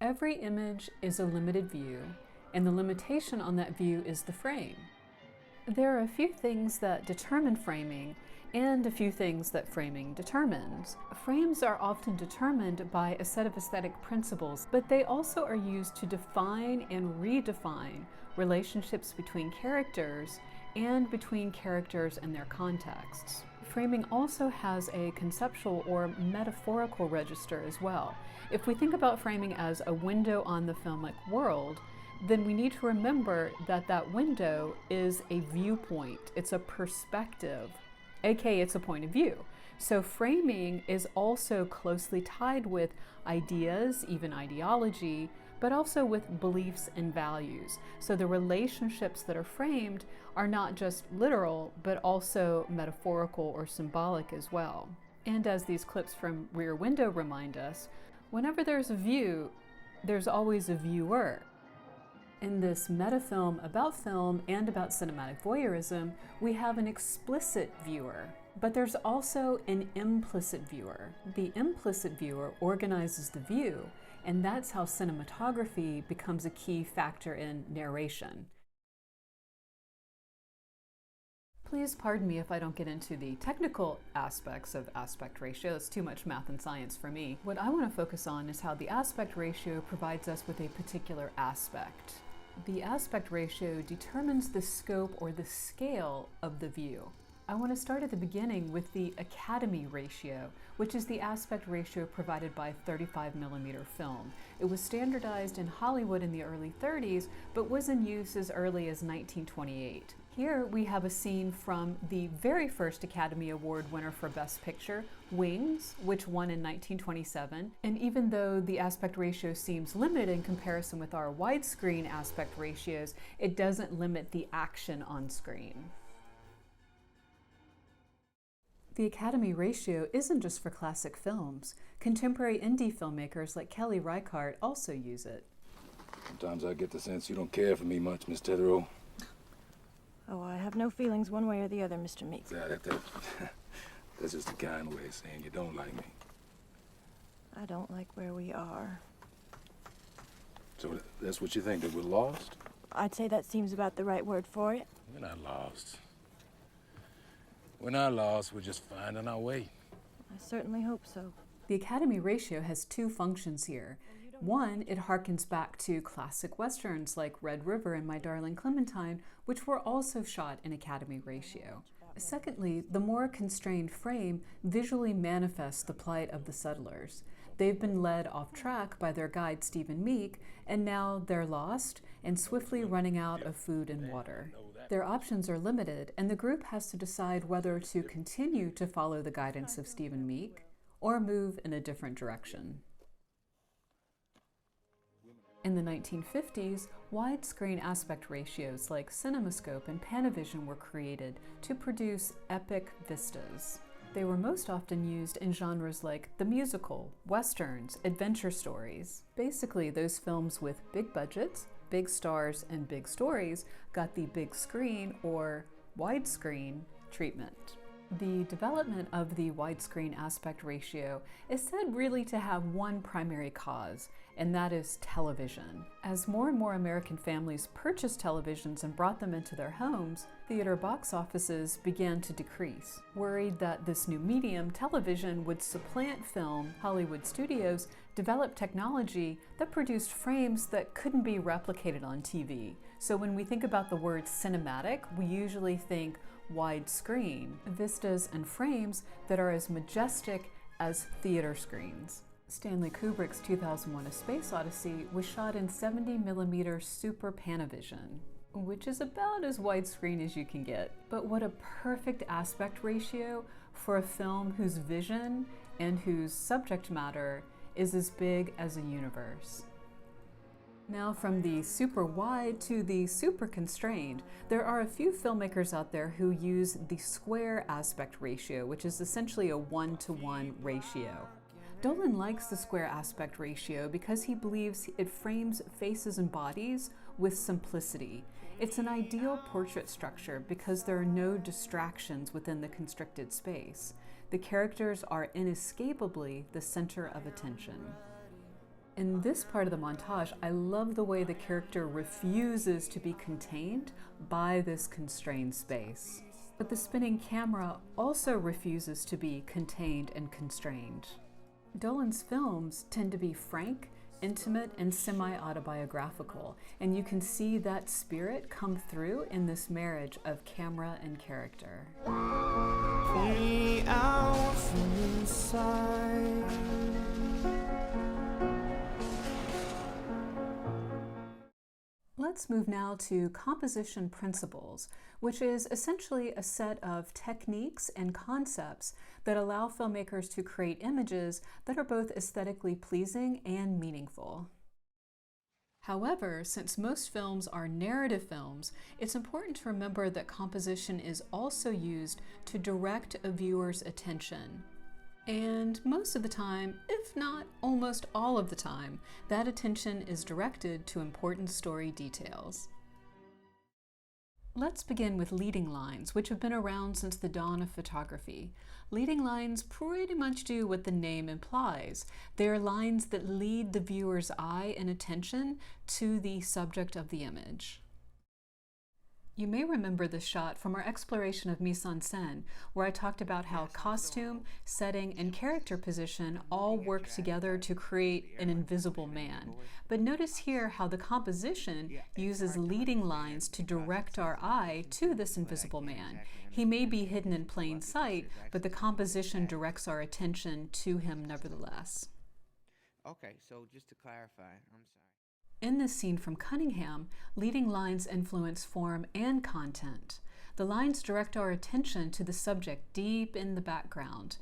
Every image is a limited view, and the limitation on that view is the frame. There are a few things that determine framing and a few things that framing determines. Frames are often determined by a set of aesthetic principles, but they also are used to define and redefine relationships between characters and between characters and their contexts. Framing also has a conceptual or metaphorical register as well. If we think about framing as a window on the filmic world, then we need to remember that that window is a viewpoint. It's a perspective, aka it's a point of view. So framing is also closely tied with ideas, even ideology, but also with beliefs and values. So the relationships that are framed are not just literal, but also metaphorical or symbolic as well. And as these clips from Rear Window remind us, whenever there's a view, there's always a viewer. In this meta-film about film and about cinematic voyeurism, we have an explicit viewer, but there's also an implicit viewer. The implicit viewer organizes the view, and that's how cinematography becomes a key factor in narration. Please pardon me if I don't get into the technical aspects of aspect ratio. It's too much math and science for me. What I want to focus on is how the aspect ratio provides us with a particular aspect. The aspect ratio determines the scope or the scale of the view. I want to start at the beginning with the Academy ratio, which is the aspect ratio provided by 35mm film. It was standardized in Hollywood in the early 30s, but was in use as early as 1928. Here we have a scene from the very first Academy Award winner for Best Picture, Wings, which won in 1927. And even though the aspect ratio seems limited in comparison with our widescreen aspect ratios, it doesn't limit the action on screen. The Academy ratio isn't just for classic films. Contemporary indie filmmakers like Kelly Reichardt also use it. Sometimes I get the sense you don't care for me much, Miss Tetherow. Oh, I have no feelings one way or the other, Mr. Meek. That's just a kind way of saying you don't like me. I don't like where we are. So that's what you think, that we're lost? I'd say that seems about the right word for it. We're not lost. We're not lost, we're just finding our way. I certainly hope so. The Academy ratio has two functions here. One, it harkens back to classic westerns like Red River and My Darling Clementine, which were also shot in Academy ratio. Secondly, the more constrained frame visually manifests the plight of the settlers. They've been led off track by their guide Stephen Meek, and now they're lost and swiftly running out of food and water. Their options are limited, and the group has to decide whether to continue to follow the guidance of Stephen Meek or move in a different direction. In the 1950s, widescreen aspect ratios like CinemaScope and Panavision were created to produce epic vistas. They were most often used in genres like the musical, westerns, adventure stories. Basically, those films with big budgets, big stars, and big stories got the big screen or widescreen treatment. The development of the widescreen aspect ratio is said really to have one primary cause, and that is television. As more and more American families purchased televisions and brought them into their homes, theater box offices began to decrease. Worried that this new medium, television, would supplant film, Hollywood studios developed technology that produced frames that couldn't be replicated on TV. So when we think about the word cinematic, we usually think widescreen, vistas and frames that are as majestic as theater screens. Stanley Kubrick's 2001: A Space Odyssey was shot in 70mm Super Panavision, which is about as widescreen as you can get. But what a perfect aspect ratio for a film whose vision and whose subject matter is as big as a universe. Now, from the super wide to the super constrained, there are a few filmmakers out there who use the square aspect ratio, which is essentially a 1-to-1 ratio. Dolan likes the square aspect ratio because he believes it frames faces and bodies with simplicity. It's an ideal portrait structure because there are no distractions within the constricted space. The characters are inescapably the center of attention. In this part of the montage, I love the way the character refuses to be contained by this constrained space. But the spinning camera also refuses to be contained and constrained. Dolan's films tend to be frank, intimate, and semi-autobiographical, and you can see that spirit come through in this marriage of camera and character. Me out from inside. Let's move now to composition principles, which is essentially a set of techniques and concepts that allow filmmakers to create images that are both aesthetically pleasing and meaningful. However, since most films are narrative films, it's important to remember that composition is also used to direct a viewer's attention. And most of the time, if not almost all of the time, that attention is directed to important story details. Let's begin with leading lines, which have been around since the dawn of photography. Leading lines pretty much do what the name implies. They are lines that lead the viewer's eye and attention to the subject of the image. You may remember this shot from our exploration of mise-en-scène, where I talked about how costume, setting, and character position all work together to create an invisible man. But notice here how the composition uses leading lines to direct our eye to this invisible man. He may be hidden in plain sight, but the composition directs our attention to him nevertheless. Okay, so just to clarify, I'm sorry. In this scene from Cunningham, leading lines influence form and content. The lines direct our attention to the subject deep in the background,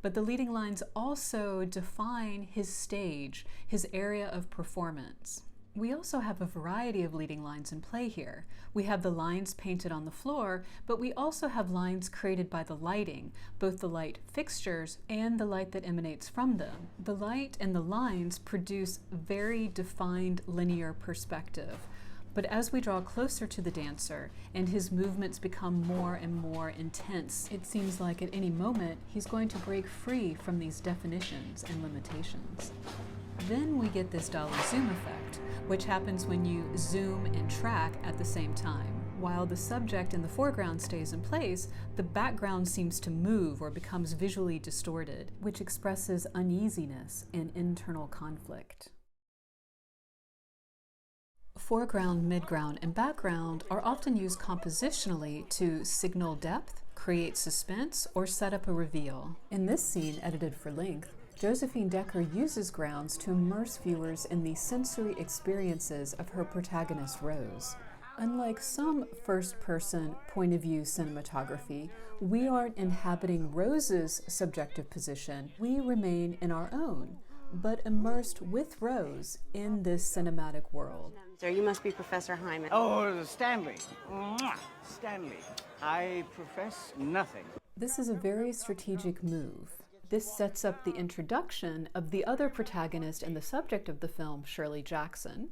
but the leading lines also define his stage, his area of performance. We also have a variety of leading lines in play here. We have the lines painted on the floor, but we also have lines created by the lighting, both the light fixtures and the light that emanates from them. The light and the lines produce very defined linear perspective. But as we draw closer to the dancer and his movements become more and more intense, it seems like at any moment he's going to break free from these definitions and limitations. Then we get this dolly zoom effect, which happens when you zoom and track at the same time. While the subject in the foreground stays in place, the background seems to move or becomes visually distorted, which expresses uneasiness and internal conflict. Foreground, midground, and background are often used compositionally to signal depth, create suspense, or set up a reveal. In this scene, edited for length, Josephine Decker uses grounds to immerse viewers in the sensory experiences of her protagonist, Rose. Unlike some first-person point-of-view cinematography, we aren't inhabiting Rose's subjective position. We remain in our own, but immersed with Rose in this cinematic world. Sir, you must be Professor Hyman. Oh, Stanley. Mwah! Stanley. I profess nothing. This is a very strategic move. This sets up the introduction of the other protagonist and the subject of the film, Shirley Jackson.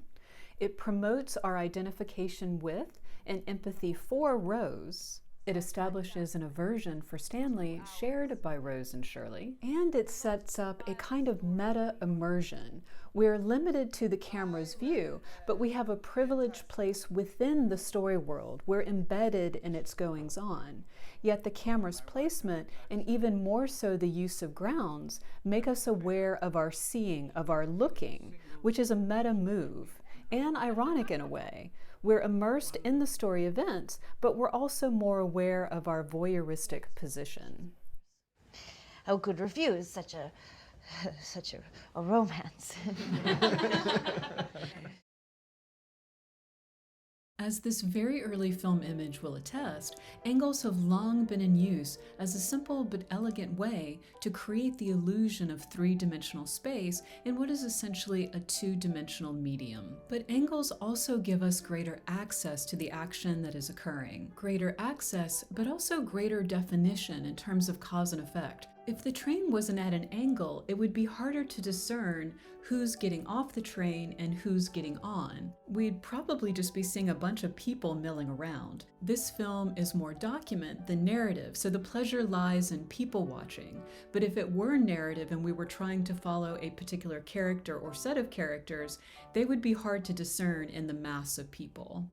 It promotes our identification with and empathy for Rose. It establishes an aversion for Stanley shared by Rose and Shirley. And it sets up a kind of meta-immersion. We're limited to the camera's view, but we have a privileged place within the story world. We're embedded in its goings-on. Yet the camera's placement, and even more so the use of grounds, make us aware of our seeing, of our looking, which is a meta move, and ironic in a way. We're immersed in the story events, but we're also more aware of our voyeuristic position. Oh, good reviews, such a romance. As this very early film image will attest, angles have long been in use as a simple but elegant way to create the illusion of three-dimensional space in what is essentially a two-dimensional medium. But angles also give us greater access to the action that is occurring. Greater access, but also greater definition in terms of cause and effect. If the train wasn't at an angle, it would be harder to discern who's getting off the train and who's getting on. We'd probably just be seeing a bunch of people milling around. This film is more document than narrative, so the pleasure lies in people watching. But if it were narrative and we were trying to follow a particular character or set of characters, they would be hard to discern in the mass of people.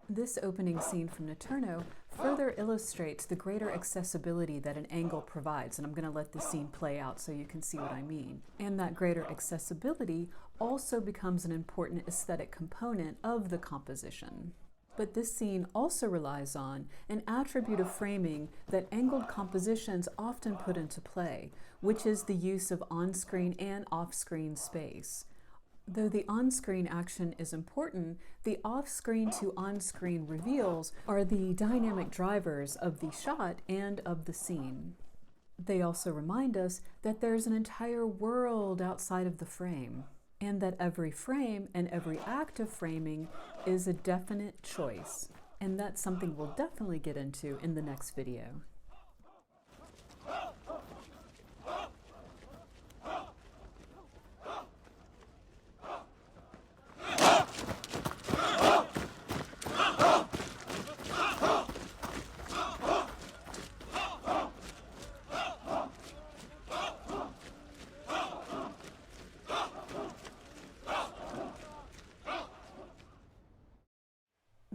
This opening scene from Notturno further illustrates the greater accessibility that an angle provides, and I'm going to let this scene play out so you can see what I mean. And that greater accessibility also becomes an important aesthetic component of the composition. But this scene also relies on an attribute of framing that angled compositions often put into play, which is the use of on-screen and off-screen space. Though the on-screen action is important, the off-screen to on-screen reveals are the dynamic drivers of the shot and of the scene. They also remind us that there's an entire world outside of the frame, and that every frame and every act of framing is a definite choice. And that's something we'll definitely get into in the next video.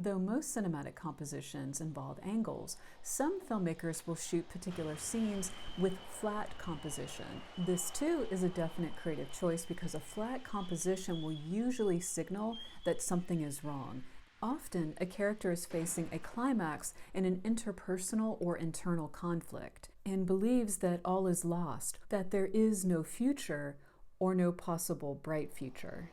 Though most cinematic compositions involve angles, some filmmakers will shoot particular scenes with flat composition. This too is a definite creative choice because a flat composition will usually signal that something is wrong. Often, a character is facing a climax in an interpersonal or internal conflict and believes that all is lost, that there is no future or no possible bright future.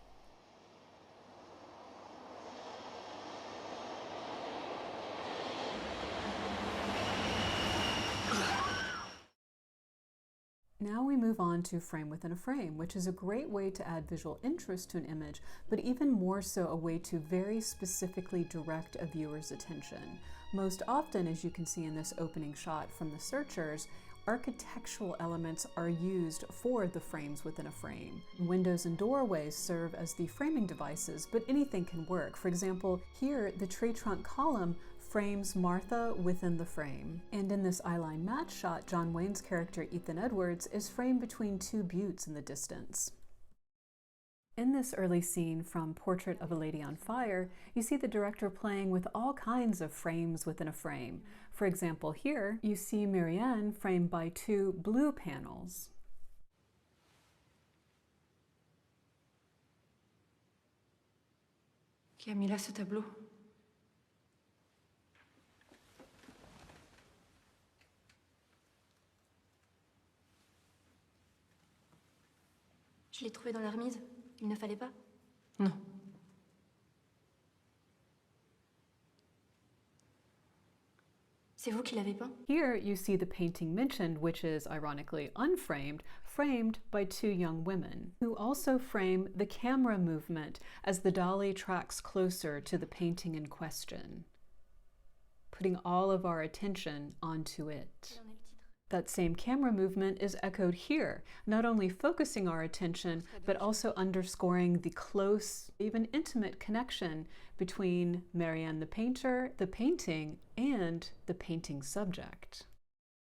Now we move on to frame within a frame, which is a great way to add visual interest to an image, but even more so a way to very specifically direct a viewer's attention. Most often, as you can see in this opening shot from The Searchers, architectural elements are used for the frames within a frame. Windows and doorways serve as the framing devices, but anything can work. For example, here the tree trunk column frames Martha within the frame. And in this eyeline match shot, John Wayne's character Ethan Edwards is framed between two buttes in the distance. In this early scene from Portrait of a Lady on Fire, you see the director playing with all kinds of frames within a frame. For example, here you see Marianne framed by two blue panels. Qui a mis là ce tableau? Je l'ai trouvé dans la remise. Il ne fallait pas? Non. C'est vous qui l'avez peint? Here you see the painting mentioned, which is ironically unframed, framed by two young women, who also frame the camera movement as the dolly tracks closer to the painting in question, putting all of our attention onto it. That same camera movement is echoed here, not only focusing our attention, but also underscoring the close, even intimate connection between Marianne the painter, the painting, and the painting subject.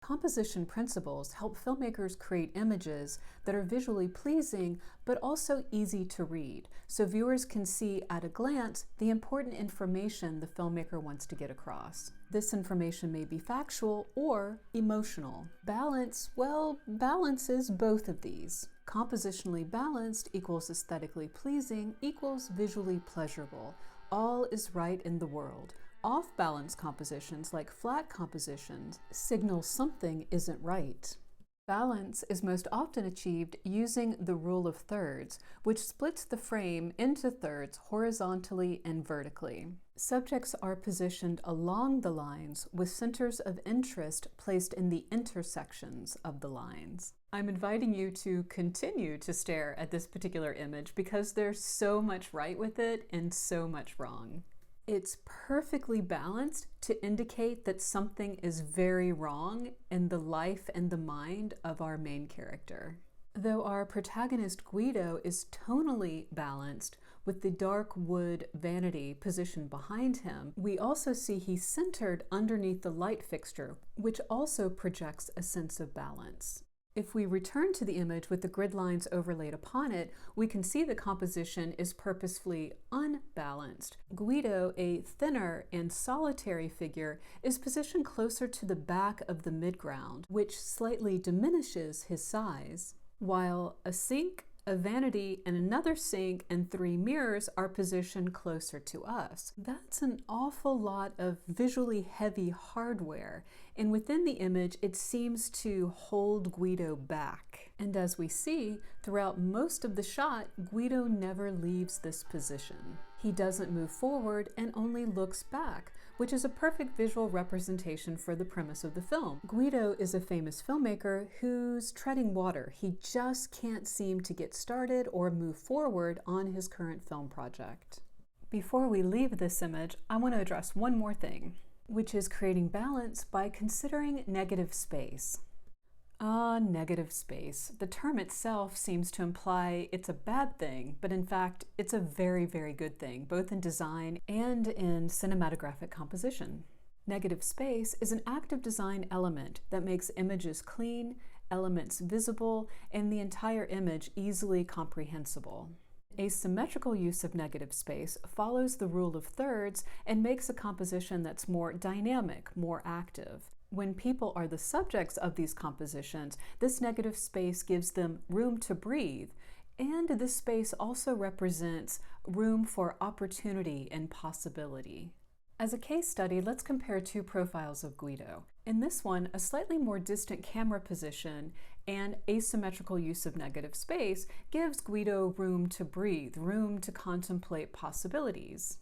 Composition principles help filmmakers create images that are visually pleasing but also easy to read, so viewers can see at a glance the important information the filmmaker wants to get across. This information may be factual or emotional. Balance, well, balance is both of these. Compositionally balanced equals aesthetically pleasing equals visually pleasurable. All is right in the world. Off-balance compositions, like flat compositions, signal something isn't right. Balance is most often achieved using the rule of thirds, which splits the frame into thirds horizontally and vertically. Subjects are positioned along the lines with centers of interest placed in the intersections of the lines. I'm inviting you to continue to stare at this particular image because there's so much right with it and so much wrong. It's perfectly balanced to indicate that something is very wrong in the life and the mind of our main character. Though our protagonist Guido is tonally balanced with the dark wood vanity positioned behind him, we also see he's centered underneath the light fixture, which also projects a sense of balance. If we return to the image with the grid lines overlaid upon it, we can see the composition is purposefully unbalanced. Guido, a thinner and solitary figure, is positioned closer to the back of the midground, which slightly diminishes his size, while a sink, a vanity, and another sink and 3 mirrors are positioned closer to us. That's an awful lot of visually heavy hardware, and within the image it seems to hold Guido back. And as we see, throughout most of the shot, Guido never leaves this position. He doesn't move forward and only looks back, which is a perfect visual representation for the premise of the film. Guido is a famous filmmaker who's treading water. He just can't seem to get started or move forward on his current film project. Before we leave this image, I want to address one more thing, which is creating balance by considering negative space. Negative space. The term itself seems to imply it's a bad thing, but in fact, it's a very, very good thing, both in design and in cinematographic composition. Negative space is an active design element that makes images clean, elements visible, and the entire image easily comprehensible. Asymmetrical use of negative space follows the rule of thirds and makes a composition that's more dynamic, more active. When people are the subjects of these compositions, this negative space gives them room to breathe, and this space also represents room for opportunity and possibility. As a case study, let's compare 2 profiles of Guido. In this one, a slightly more distant camera position and asymmetrical use of negative space gives Guido room to breathe, room to contemplate possibilities.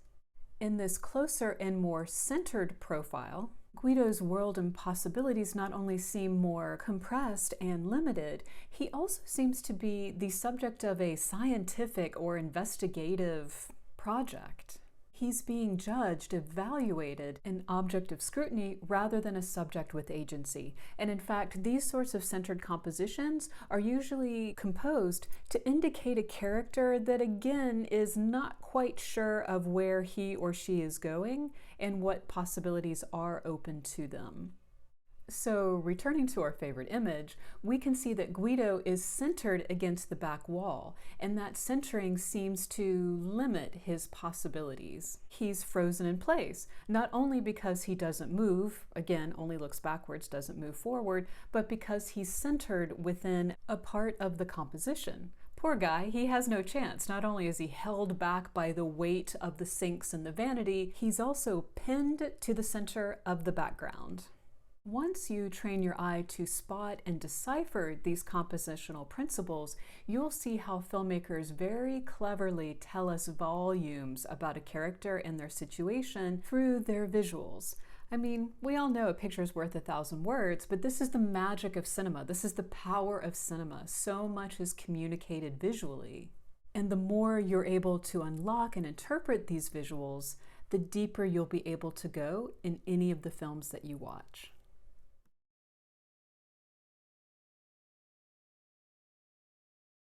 In this closer and more centered profile, Guido's world and possibilities not only seem more compressed and limited, he also seems to be the subject of a scientific or investigative project. He's being judged, evaluated, an object of scrutiny rather than a subject with agency. And in fact, these sorts of centered compositions are usually composed to indicate a character that, again, is not quite sure of where he or she is going and what possibilities are open to them. So, returning to our favorite image, we can see that Guido is centered against the back wall, and that centering seems to limit his possibilities. He's frozen in place, not only because he doesn't move, again, only looks backwards, doesn't move forward, but because he's centered within a part of the composition. Poor guy, he has no chance. Not only is he held back by the weight of the sinks and the vanity, he's also pinned to the center of the background. Once you train your eye to spot and decipher these compositional principles, you'll see how filmmakers very cleverly tell us volumes about a character and their situation through their visuals. I mean, we all know a picture's worth 1,000 words, but this is the magic of cinema. This is the power of cinema. So much is communicated visually. And the more you're able to unlock and interpret these visuals, the deeper you'll be able to go in any of the films that you watch.